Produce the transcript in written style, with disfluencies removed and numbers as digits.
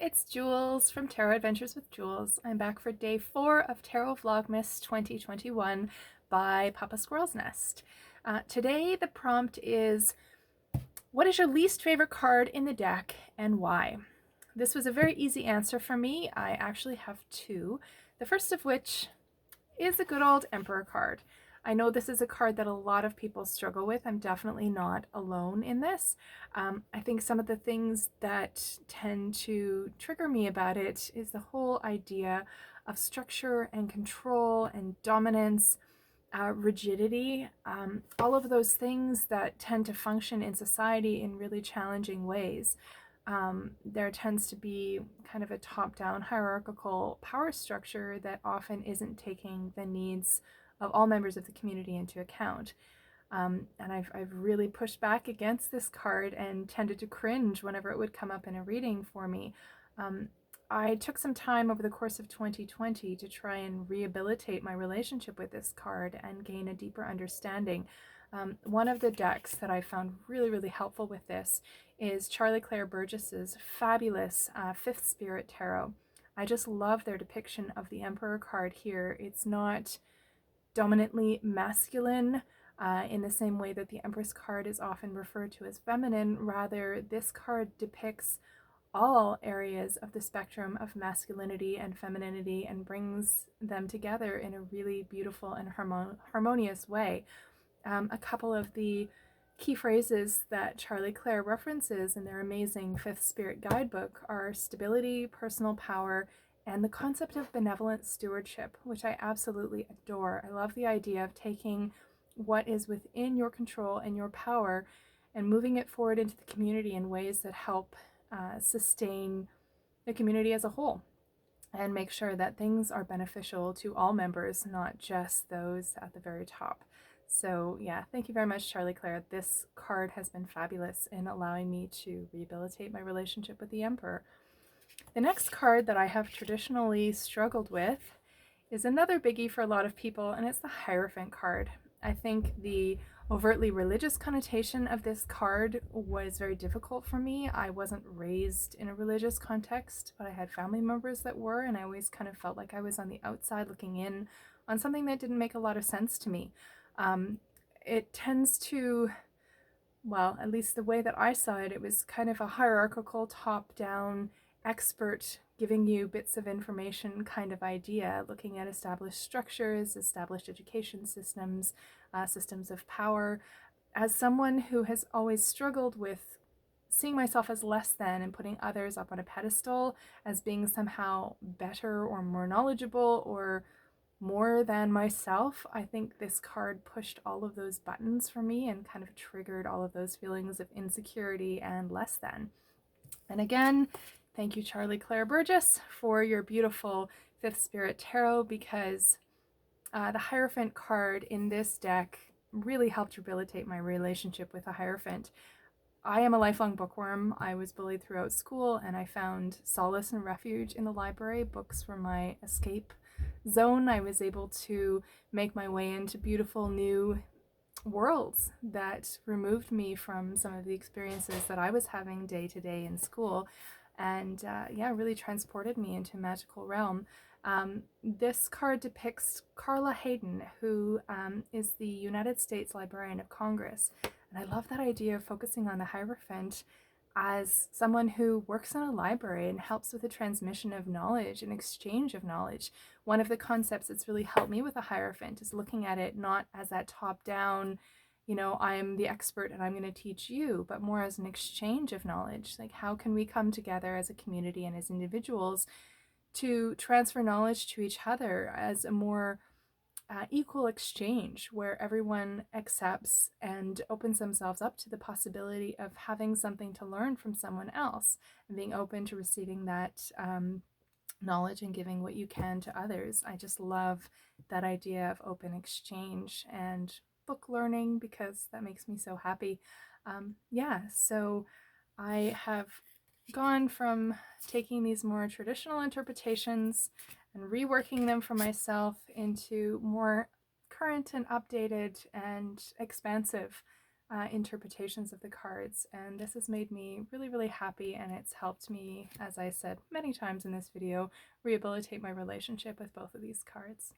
it's Jules from Tarot Adventures with Jules. I'm back for day 4 of Tarot Vlogmas 2021 by Papa Squirrel's Nest. Today the prompt is, what is your least favorite card in the deck and why? This was a very easy answer for me. I actually have two. The first of which is a good old Emperor card. I know this is a card that a lot of people struggle with. I'm definitely not alone in this. I think some of the things that tend to trigger me about it is the whole idea of structure and control and dominance, rigidity, all of those things that tend to function in society in really challenging ways. There tends to be kind of a top-down hierarchical power structure that often isn't taking the needs of all members of the community into account. And I've really pushed back against this card and tended to cringe whenever it would come up in a reading for me. I took some time over the course of 2020 to try and rehabilitate my relationship with this card and gain a deeper understanding. One of the decks that I found really helpful with this is Charlie Claire Burgess's fabulous Fifth Spirit Tarot. I just love their depiction of the Emperor card here. It's not dominantly masculine in the same way that the Empress card is often referred to as feminine. Rather, this card depicts all areas of the spectrum of masculinity and femininity and brings them together in a really beautiful and harmonious way. A couple of the key phrases that Charlie Claire references in their amazing Fifth Spirit guidebook are stability, personal power, and the concept of benevolent stewardship, which I absolutely adore. I love the idea of taking what is within your control and your power and moving it forward into the community in ways that help sustain the community as a whole and make sure that things are beneficial to all members, not just those at the very top. So yeah, thank you very much, Charlie Claire. This card has been fabulous in allowing me to rehabilitate my relationship with the Emperor. The next card that I have traditionally struggled with is another biggie for a lot of people, and it's the Hierophant card. I think the overtly religious connotation of this card was very difficult for me. I wasn't raised in a religious context, but I had family members that were, and I always kind of felt like I was on the outside looking in on something that didn't make a lot of sense to me. It tends to, well, at least the way that I saw it, it was kind of a hierarchical, top-down, expert giving you bits of information kind of idea, looking at established structures, established education systems, systems of power. As someone who has always struggled with seeing myself as less than and putting others up on a pedestal as being somehow better or more knowledgeable or more than myself, I think this card pushed all of those buttons for me and kind of triggered all of those feelings of insecurity and less than. And again, thank you, Charlie Claire Burgess, for your beautiful Fifth Spirit Tarot, because the Hierophant card in this deck really helped rehabilitate my relationship with the Hierophant. I am a lifelong bookworm. I was bullied throughout school, and I found solace and refuge in the library. Books were my escape zone. I was able to make my way into beautiful new worlds that removed me from some of the experiences that I was having day to day in school, and yeah, really transported me into a magical realm. This card depicts Carla Hayden, who is the United States Librarian of Congress, and I love that idea of focusing on the Hierophant as someone who works in a library and helps with the transmission of knowledge and exchange of knowledge. One of the concepts that's really helped me with the Hierophant is looking at it not as that top-down, you know, I'm the expert and I'm going to teach you, but more as an exchange of knowledge. Like, how can we come together as a community and as individuals to transfer knowledge to each other as a more equal exchange where everyone accepts and opens themselves up to the possibility of having something to learn from someone else and being open to receiving that knowledge and giving what you can to others. I just love that idea of open exchange and book learning because that makes me so happy. Yeah, so I have gone from taking these more traditional interpretations and reworking them for myself into more current and updated and expansive interpretations of the cards, and this has made me really, really happy, and it's helped me, as I said many times in this video, rehabilitate my relationship with both of these cards.